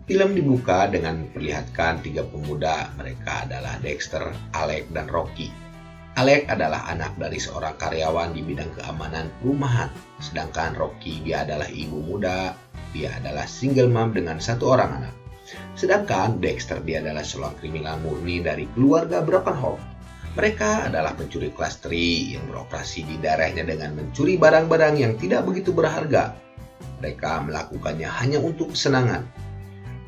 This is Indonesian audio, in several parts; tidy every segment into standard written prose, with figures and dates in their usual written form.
Film dibuka dengan memperlihatkan tiga pemuda. Mereka adalah Dexter, Alec, dan Rocky. Alec adalah anak dari seorang karyawan di bidang keamanan perumahan, sedangkan Rocky dia adalah ibu muda. Dia adalah single mom dengan satu orang anak. Sedangkan Dexter dia adalah seorang kriminal murni dari keluarga Broken Home. Mereka adalah pencuri kelas 3 yang beroperasi di daerahnya dengan mencuri barang-barang yang tidak begitu berharga. Mereka melakukannya hanya untuk kesenangan.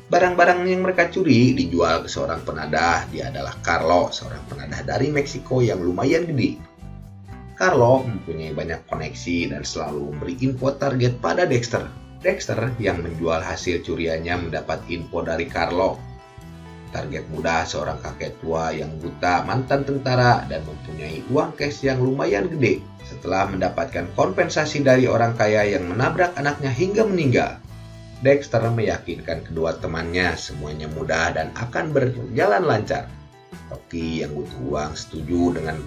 Barang-barang yang mereka curi dijual ke seorang penadah. Dia adalah Carlo, seorang penadah dari Meksiko yang lumayan gede. Carlo mempunyai banyak koneksi dan selalu memberi info target pada Dexter. Dexter yang menjual hasil curiannya mendapat info dari Carlo. Target muda seorang kakek tua yang buta, mantan tentara, dan mempunyai uang cash yang lumayan gede. Setelah mendapatkan kompensasi dari orang kaya yang menabrak anaknya hingga meninggal, Dexter meyakinkan kedua temannya semuanya mudah dan akan berjalan lancar. Rocky yang butuh uang setuju dengan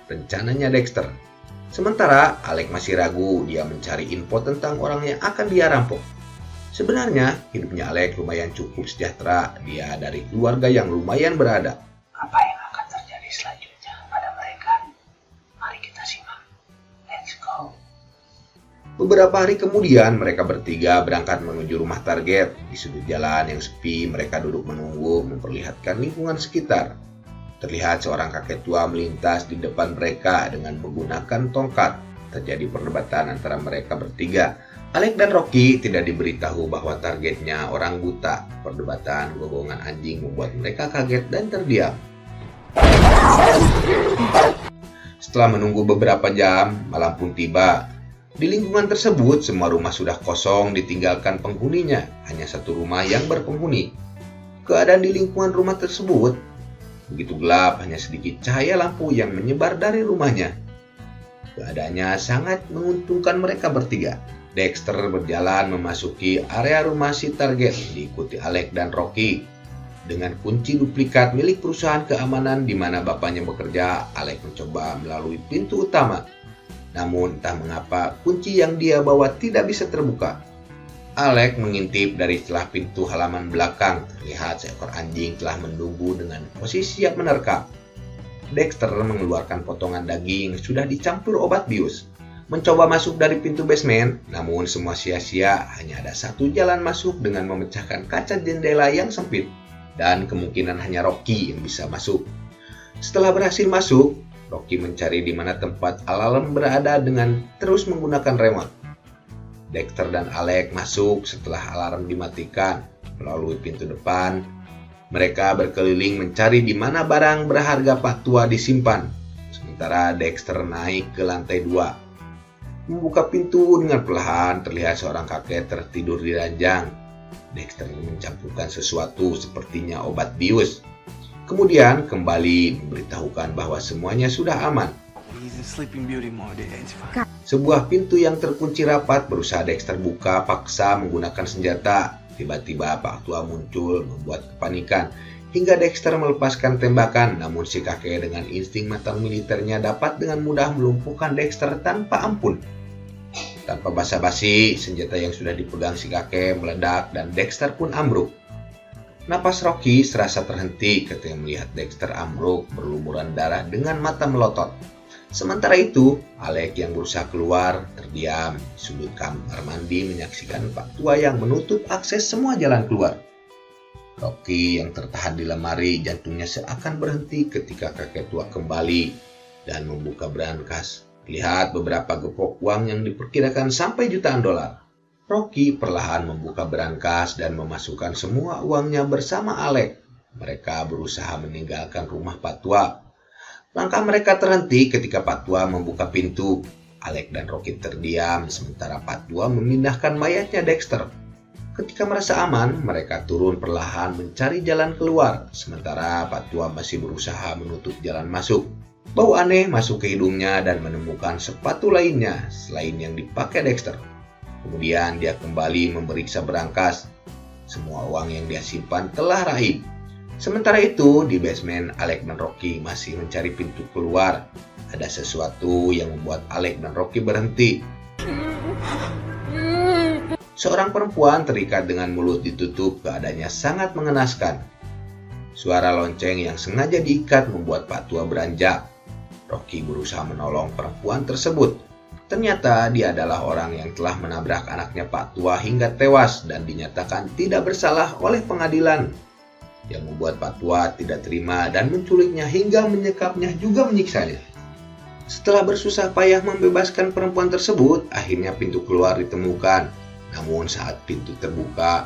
rencananya Dexter. Sementara Alec masih ragu, dia mencari info tentang orang yang akan dia rampok. Sebenarnya hidupnya Alec lumayan cukup sejahtera, dia dari keluarga yang lumayan berada. Apa yang akan terjadi selanjutnya pada mereka? Mari kita simak. Let's go. Beberapa hari kemudian, mereka bertiga berangkat menuju rumah target. Di sudut jalan yang sepi, mereka duduk menunggu, memperlihatkan lingkungan sekitar. Terlihat seorang kakek tua melintas di depan mereka dengan menggunakan tongkat. Terjadi perdebatan antara mereka bertiga. Alec dan Rocky tidak diberitahu bahwa targetnya orang buta. Perdebatan gonggongan anjing membuat mereka kaget dan terdiam. Setelah menunggu beberapa jam, malam pun tiba. Di lingkungan tersebut, semua rumah sudah kosong ditinggalkan penghuninya. Hanya satu rumah yang berpenghuni. Keadaan di lingkungan rumah tersebut begitu gelap, hanya sedikit cahaya lampu yang menyebar dari rumahnya. Keadaannya sangat menguntungkan mereka bertiga. Dexter berjalan memasuki area rumah si target, diikuti Alec dan Rocky. Dengan kunci duplikat milik perusahaan keamanan di mana bapaknya bekerja, Alec mencoba melalui pintu utama. Namun entah mengapa kunci yang dia bawa tidak bisa terbuka. Alec mengintip dari celah pintu halaman belakang. Terlihat seekor anjing telah menunggu dengan posisi siap menerkam. Dexter mengeluarkan potongan daging yang sudah dicampur obat bius. Mencoba masuk dari pintu basement, namun semua sia-sia. Hanya ada satu jalan masuk dengan memecahkan kaca jendela yang sempit. Dan kemungkinan hanya Rocky yang bisa masuk. Setelah berhasil masuk, Rocky mencari di mana tempat alarm berada dengan terus menggunakan remote. Dexter dan Alec masuk setelah alarm dimatikan. Melalui pintu depan, mereka berkeliling mencari di mana barang berharga Pak Tua disimpan. Sementara Dexter naik ke lantai 2. Membuka pintu dengan perlahan, terlihat seorang kakek tertidur di ranjang. Dexter mencampurkan sesuatu sepertinya obat bius. Kemudian kembali memberitahukan bahwa semuanya sudah aman. Sebuah pintu yang terkunci rapat berusaha Dexter buka paksa menggunakan senjata. Tiba-tiba Pak Tua muncul membuat kepanikan hingga Dexter melepaskan tembakan. Namun si kakek dengan insting mata militernya dapat dengan mudah melumpuhkan Dexter tanpa ampun. Tanpa basa-basi, senjata yang sudah dipegang si kakek meledak dan Dexter pun ambruk. Napas Rocky serasa terhenti ketika melihat Dexter ambruk berlumuran darah dengan mata melotot. Sementara itu, Alec yang berusaha keluar terdiam di sudut kamar mandi menyaksikan Pak Tua yang menutup akses semua jalan keluar. Rocky yang tertahan di lemari, jantungnya seakan berhenti ketika kakek tua kembali dan membuka brankas. Lihat beberapa gepok uang yang diperkirakan sampai jutaan dolar. Rocky perlahan membuka brankas dan memasukkan semua uangnya bersama Alec. Mereka berusaha meninggalkan rumah Pak Tua. Langkah mereka terhenti ketika Pak Tua membuka pintu. Alec dan Rocky terdiam sementara Pak Tua memindahkan mayatnya Dexter. Ketika merasa aman, mereka turun perlahan mencari jalan keluar. Sementara Pak Tua masih berusaha menutup jalan masuk. Bau aneh masuk ke hidungnya dan menemukan sepatu lainnya selain yang dipakai Dexter. Kemudian dia kembali memeriksa brankas. Semua uang yang dia simpan telah raib. Sementara itu, di basement, Alec dan Rocky masih mencari pintu keluar. Ada sesuatu yang membuat Alec dan Rocky berhenti. Seorang perempuan terikat dengan mulut ditutup, keadaannya sangat mengenaskan. Suara lonceng yang sengaja diikat membuat Pak Tua beranjak. Rocky berusaha menolong perempuan tersebut. Ternyata dia adalah orang yang telah menabrak anaknya Pak Tua hingga tewas dan dinyatakan tidak bersalah oleh pengadilan. Yang membuat Pak Tua tidak terima dan menculiknya hingga menyekapnya juga menyiksanya. Setelah bersusah payah membebaskan perempuan tersebut, akhirnya pintu keluar ditemukan. Namun saat pintu terbuka,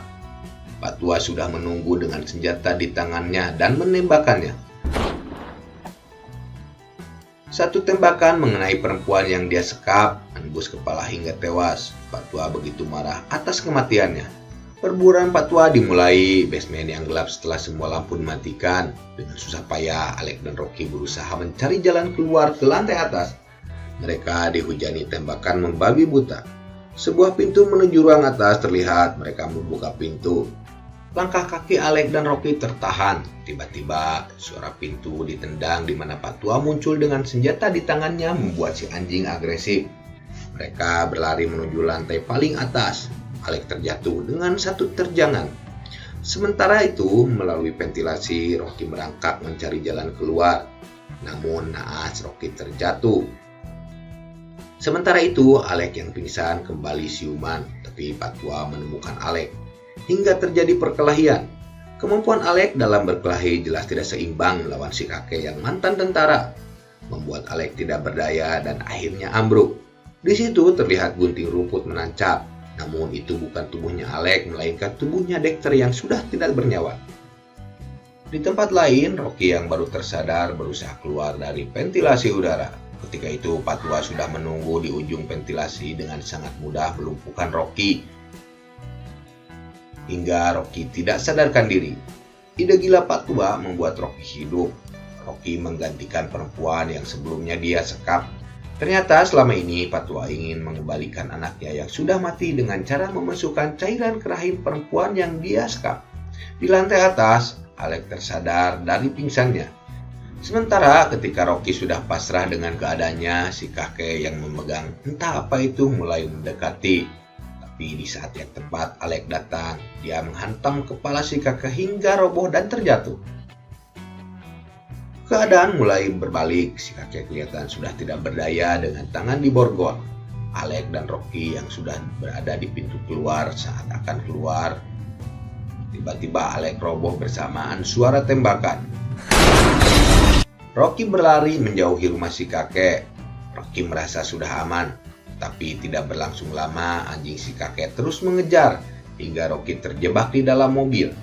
Pak Tua sudah menunggu dengan senjata di tangannya dan menembakkannya. Satu tembakan mengenai perempuan yang dia sekap, menembus kepala hingga tewas. Pak Tua begitu marah atas kematiannya. Perburuan Pak Tua dimulai. Basement yang gelap setelah semua lampu dimatikan. Dengan susah payah, Alex dan Rocky berusaha mencari jalan keluar ke lantai atas. Mereka dihujani tembakan membabi buta. Sebuah pintu menuju ruang atas terlihat. Mereka membuka pintu. Langkah kaki Alex dan Rocky tertahan. Tiba-tiba suara pintu ditendang di mana Pak Tua muncul dengan senjata di tangannya membuat si anjing agresif. Mereka berlari menuju lantai paling atas. Alex terjatuh dengan satu terjangan. Sementara itu, melalui ventilasi, Rocky merangkak mencari jalan keluar. Namun naas Rocky terjatuh. Sementara itu, Alex yang pingsan kembali siuman, tapi Pak Tua menemukan Alex. Hingga terjadi perkelahian. Kemampuan Alex dalam berkelahi jelas tidak seimbang melawan si kakek yang mantan tentara. Membuat Alex tidak berdaya dan akhirnya ambruk. Di situ terlihat gunting rumput menancap. Namun itu bukan tubuhnya Alex, melainkan tubuhnya Dexter yang sudah tidak bernyawa. Di tempat lain, Rocky yang baru tersadar berusaha keluar dari ventilasi udara. Ketika itu, Pak Tua sudah menunggu di ujung ventilasi dengan sangat mudah melumpuhkan Rocky. Hingga Rocky tidak sadarkan diri. Ide gila Pak Tua membuat Rocky hidup. Rocky menggantikan perempuan yang sebelumnya dia sekap. Ternyata selama ini Pak Tua ingin mengembalikan anaknya yang sudah mati dengan cara memasukkan cairan ke rahim perempuan yang dia sekap. Di lantai atas, Alex tersadar dari pingsannya. Sementara ketika Rocky sudah pasrah dengan keadaannya, si kakek yang memegang entah apa itu mulai mendekati. Tapi di saat yang tepat Alex datang, dia menghantam kepala si kakek hingga roboh dan terjatuh. Keadaan mulai berbalik, si kakek kelihatan sudah tidak berdaya dengan tangan di borgol. Alex dan Rocky yang sudah berada di pintu keluar saat akan keluar. Tiba-tiba Alex roboh bersamaan suara tembakan. Rocky berlari menjauhi rumah si kakek. Rocky merasa sudah aman, tapi tidak berlangsung lama anjing si kakek terus mengejar hingga Rocky terjebak di dalam mobil.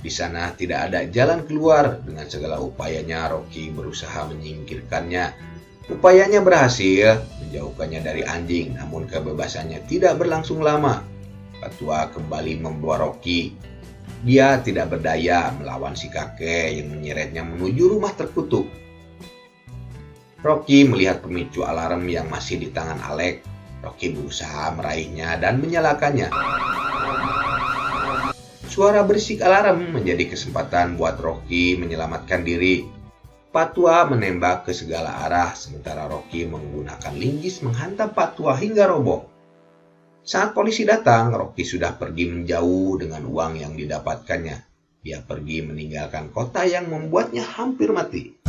Di sana tidak ada jalan keluar. Dengan segala upayanya Rocky berusaha menyingkirkannya. Upayanya berhasil menjauhkannya dari anjing, namun kebebasannya tidak berlangsung lama. Pak Tua kembali membawa Rocky. Dia tidak berdaya melawan si kakek yang menyeretnya menuju rumah terkutuk. Rocky melihat pemicu alarm yang masih di tangan Alex. Rocky berusaha meraihnya dan menyalakannya. Suara berisik alarm menjadi kesempatan buat Rocky menyelamatkan diri. Pak Tua menembak ke segala arah, sementara Rocky menggunakan linggis menghantam Pak Tua hingga roboh. Saat polisi datang, Rocky sudah pergi menjauh dengan uang yang didapatkannya. Dia pergi meninggalkan kota yang membuatnya hampir mati.